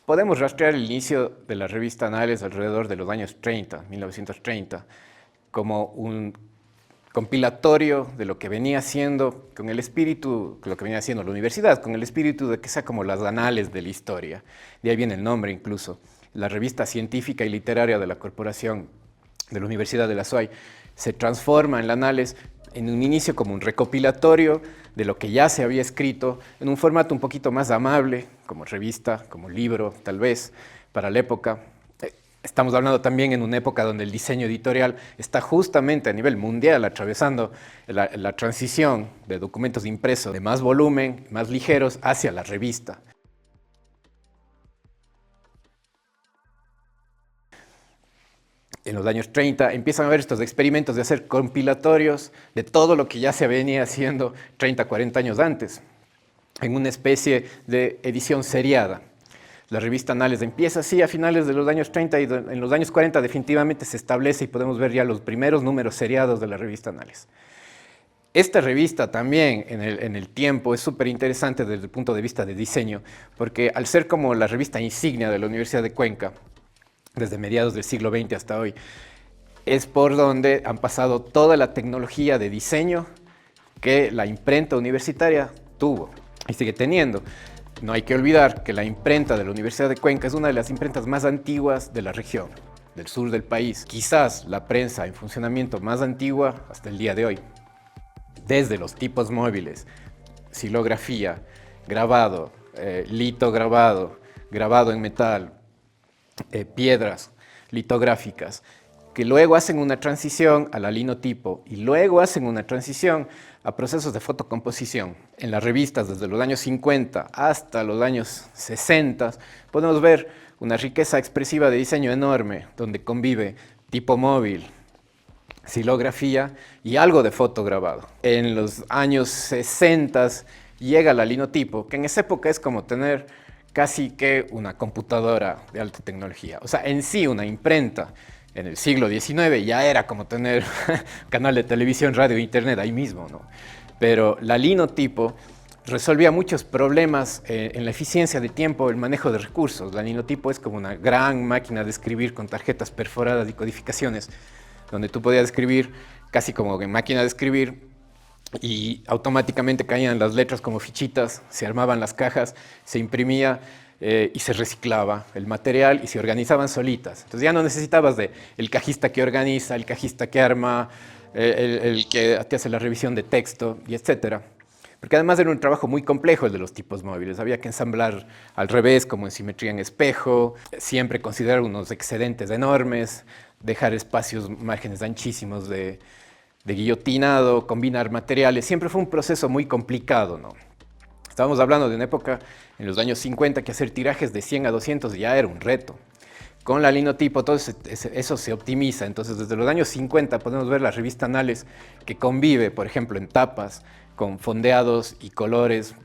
Podemos rastrear el inicio de la revista Anales alrededor de los años 30, 1930, como un compilatorio de lo que venía haciendo con el espíritu, lo que venía haciendo la universidad, con el espíritu de que sea como las anales de la historia. De ahí viene el nombre incluso. La revista científica y literaria de la Corporación de la Universidad de la SOAY se transforma en la Anales en un inicio como un recopilatorio de lo que ya se había escrito en un formato un poquito más amable, como revista, como libro, tal vez, para la época. Estamos hablando también en una época donde el diseño editorial está justamente a nivel mundial atravesando la transición de documentos impresos de más volumen, más ligeros, hacia la revista. En los años 30 empiezan a haber estos experimentos de hacer compilatorios de todo lo que ya se venía haciendo 30, 40 años antes, en una especie de edición seriada. La revista Anales empieza así a finales de los años 30 y en los años 40 definitivamente se establece y podemos ver ya los primeros números seriados de la revista Anales. Esta revista también en el tiempo es súper interesante desde el punto de vista de diseño, porque al ser como la revista insignia de la Universidad de Cuenca, desde mediados del siglo XX hasta hoy, es por donde han pasado toda la tecnología de diseño que la imprenta universitaria tuvo y sigue teniendo. No hay que olvidar que la imprenta de la Universidad de Cuenca es una de las imprentas más antiguas de la región, del sur del país. Quizás la prensa en funcionamiento más antigua hasta el día de hoy. Desde los tipos móviles, xilografía, grabado, litograbado, grabado en metal, piedras litográficas, que luego hacen una transición a la linotipo y luego hacen una transición a procesos de fotocomposición. En las revistas desde los años 50 hasta los años 60 podemos ver una riqueza expresiva de diseño enorme, donde convive tipo móvil, xilografía y algo de fotograbado. En los años 60 llega la linotipo, que en esa época es como tener casi que una computadora de alta tecnología. O sea, en sí una imprenta en el siglo XIX ya era como tener canal de televisión, radio e internet ahí mismo, ¿no? Pero la linotipo resolvía muchos problemas en la eficiencia de tiempo, el manejo de recursos. La linotipo es como una gran máquina de escribir con tarjetas perforadas y codificaciones, donde tú podías escribir casi como en máquina de escribir y automáticamente caían las letras como fichitas, se armaban las cajas, se imprimía y se reciclaba el material y se organizaban solitas. Entonces ya no necesitabas de el cajista que organiza, el cajista que arma, el que te hace la revisión de texto y etcétera. Porque además era un trabajo muy complejo el de los tipos móviles. Había que ensamblar al revés, como en simetría en espejo, siempre considerar unos excedentes enormes, dejar espacios, márgenes anchísimos de guillotinado, combinar materiales. Siempre fue un proceso muy complicado, ¿no? Estábamos hablando de una época en los años 50 que hacer tirajes de 100 a 200 ya era un reto. Con la linotipo todo eso se optimiza. Entonces, desde los años 50 podemos ver la revista Anales que convive, por ejemplo, en tapas con fondeados y colores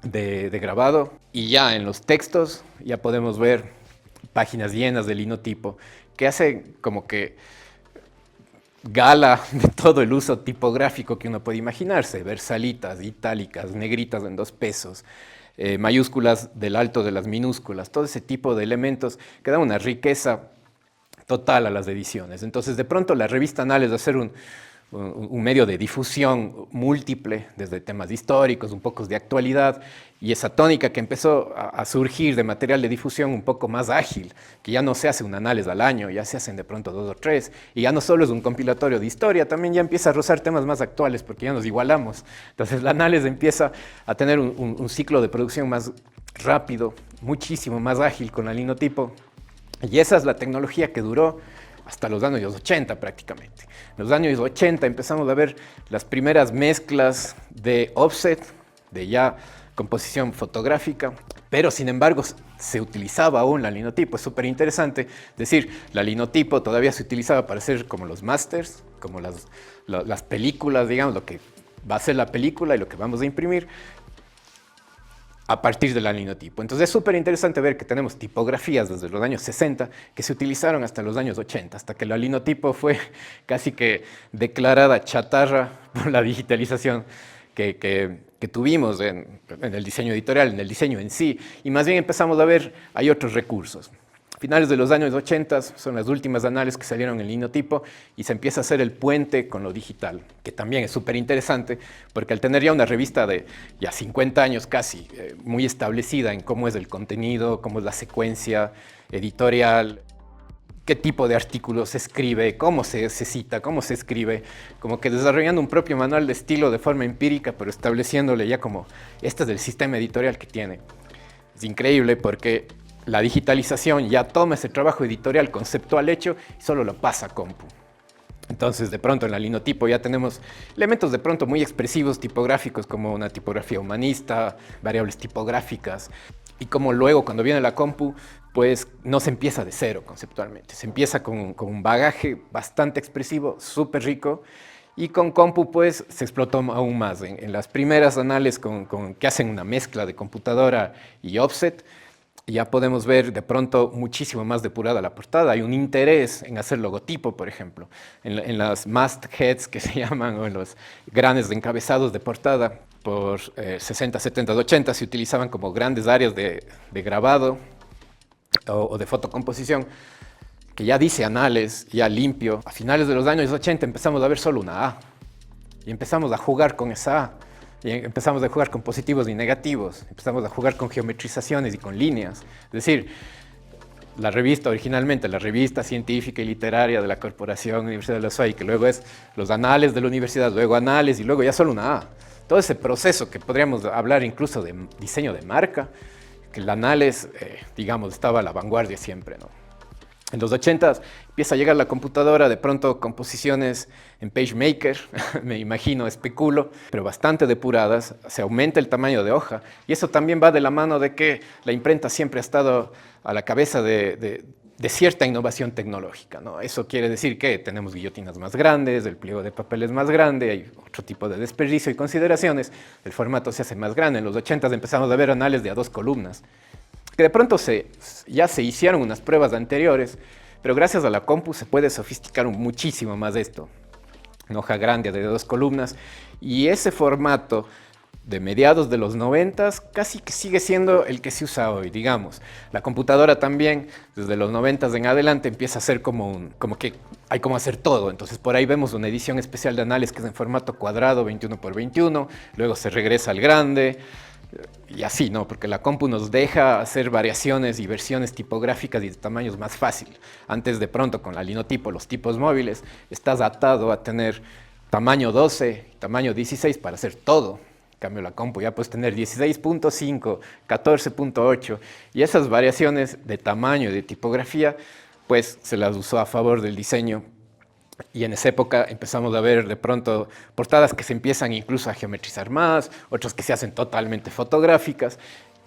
de grabado. Y ya en los textos ya podemos ver páginas llenas de linotipo que hace como que gala de todo el uso tipográfico que uno puede imaginarse, versalitas, itálicas, negritas en 2 pesos, mayúsculas del alto de las minúsculas, todo ese tipo de elementos que dan una riqueza total a las ediciones. Entonces, de pronto la revista Anales va a ser un medio de difusión múltiple, desde temas históricos, un poco de actualidad, y esa tónica que empezó a surgir de material de difusión un poco más ágil, que ya no se hace un análisis al año, ya se hacen de pronto 2 o 3, y ya no solo es un compilatorio de historia, también ya empieza a rozar temas más actuales, porque ya nos igualamos. Entonces la análisis empieza a tener un ciclo de producción más rápido, muchísimo más ágil con la linotipo, y esa es la tecnología que duró hasta los años 80 prácticamente. En los años 80 empezamos a ver las primeras mezclas de offset, de ya composición fotográfica, pero sin embargo se utilizaba aún la linotipo. Es súper interesante decir, la linotipo todavía se utilizaba para hacer como los masters, como las películas, digamos, lo que va a ser la película y lo que vamos a imprimir a partir de la linotipo. Entonces es súper interesante ver que tenemos tipografías desde los años 60 que se utilizaron hasta los años 80, hasta que la linotipo fue casi que declarada chatarra por la digitalización que tuvimos en el diseño editorial, en el diseño en sí, y más bien empezamos a ver, hay otros recursos. Finales de los años 80 son las últimas análisis que salieron en linotipo y se empieza a hacer el puente con lo digital, que también es súper interesante porque al tener ya una revista de ya 50 años casi, muy establecida en cómo es el contenido, cómo es la secuencia editorial, qué tipo de artículos se escribe, cómo se cita, cómo se escribe, como que desarrollando un propio manual de estilo de forma empírica, pero estableciéndole ya como, este es el sistema editorial que tiene. Es increíble porque la digitalización ya toma ese trabajo editorial conceptual hecho y solo lo pasa a compu. Entonces, de pronto en la linotipo ya tenemos elementos de pronto muy expresivos tipográficos como una tipografía humanista, variables tipográficas, y como luego cuando viene la compu, pues no se empieza de cero conceptualmente, se empieza con un bagaje bastante expresivo, súper rico, y con compu pues se explotó aún más. En las primeras análisis que hacen una mezcla de computadora y offset, ya podemos ver de pronto muchísimo más depurada la portada. Hay un interés en hacer logotipo, por ejemplo, en las mastheads que se llaman, o en los grandes encabezados de portada, por 60, 70, 80 se utilizaban como grandes áreas de grabado o de fotocomposición, que ya dice anales, ya limpio. A finales de los años 80 empezamos a ver solo una A, y empezamos a jugar con esa A. Y empezamos a jugar con positivos y negativos, empezamos a jugar con geometrizaciones y con líneas. Es decir, la revista originalmente, la revista científica y literaria de la Corporación Universidad de la USAID, que luego es los anales de la universidad, luego anales y luego ya solo una A. Todo ese proceso que podríamos hablar incluso de diseño de marca, que el anales, digamos, estaba a la vanguardia siempre, ¿no? En los 80 empieza a llegar la computadora, de pronto composiciones en PageMaker, me imagino, especulo, pero bastante depuradas, se aumenta el tamaño de hoja y eso también va de la mano de que la imprenta siempre ha estado a la cabeza de cierta innovación tecnológica, ¿no? Eso quiere decir que tenemos guillotinas más grandes, el pliego de papel es más grande, hay otro tipo de desperdicio y consideraciones, el formato se hace más grande. En los 80 empezamos a ver anales de a 2 columnas, que de pronto ya se hicieron unas pruebas anteriores, pero gracias a la compu se puede sofisticar muchísimo más esto. Una hoja grande de 2 columnas, y ese formato de mediados de los 90 casi que sigue siendo el que se usa hoy, digamos. La computadora también, desde los 90 en adelante, empieza a ser como que hay como hacer todo. Entonces por ahí vemos una edición especial de análisis que es en formato cuadrado, 21 por 21, luego se regresa al grande, y así, ¿no? Porque la compu nos deja hacer variaciones y versiones tipográficas y de tamaños más fácil. Antes de pronto con la linotipo, los tipos móviles, estás atado a tener tamaño 12, tamaño 16 para hacer todo. En cambio la compu ya puedes tener 16.5, 14.8 y esas variaciones de tamaño y de tipografía pues se las usó a favor del diseño. Y en esa época empezamos a ver de pronto portadas que se empiezan incluso a geometrizar más, otras que se hacen totalmente fotográficas,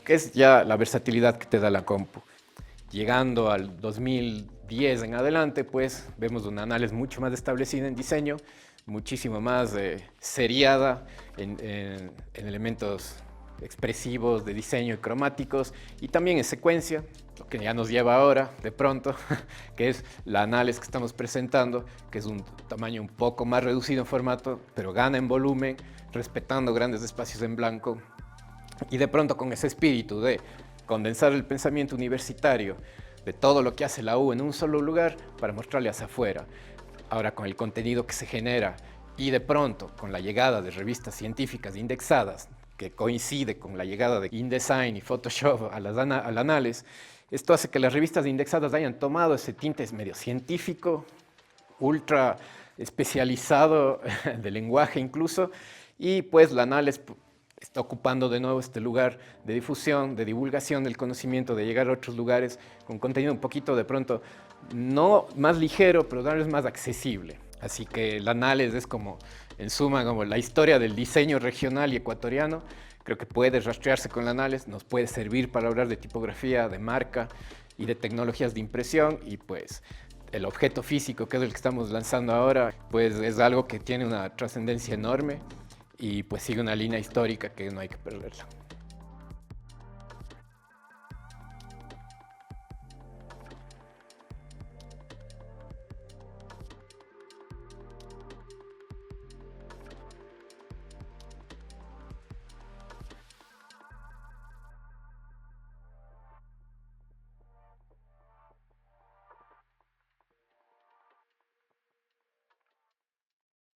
que es ya la versatilidad que te da la compu. Llegando al 2010 en adelante, pues vemos un análisis mucho más establecido en diseño, muchísimo más seriada en elementos expresivos de diseño y cromáticos, y también en secuencia, lo que ya nos lleva ahora, de pronto, que es la análisis que estamos presentando, que es un tamaño un poco más reducido en formato, pero gana en volumen, respetando grandes espacios en blanco, y de pronto con ese espíritu de condensar el pensamiento universitario de todo lo que hace la U en un solo lugar para mostrarle hacia afuera. Ahora con el contenido que se genera y de pronto con la llegada de revistas científicas indexadas, que coincide con la llegada de InDesign y Photoshop al análisis, esto hace que las revistas indexadas hayan tomado ese tinte medio científico, ultra especializado de lenguaje incluso, y pues la análisis está ocupando de nuevo este lugar de difusión, de divulgación del conocimiento, de llegar a otros lugares con contenido un poquito de pronto, no más ligero, pero tal vez más accesible. Así que el análisis es como, en suma, como la historia del diseño regional y ecuatoriano. Creo que puede rastrearse con el análisis, nos puede servir para hablar de tipografía, de marca y de tecnologías de impresión, y pues el objeto físico, que es el que estamos lanzando ahora, pues es algo que tiene una trascendencia enorme y pues sigue una línea histórica que no hay que perderla.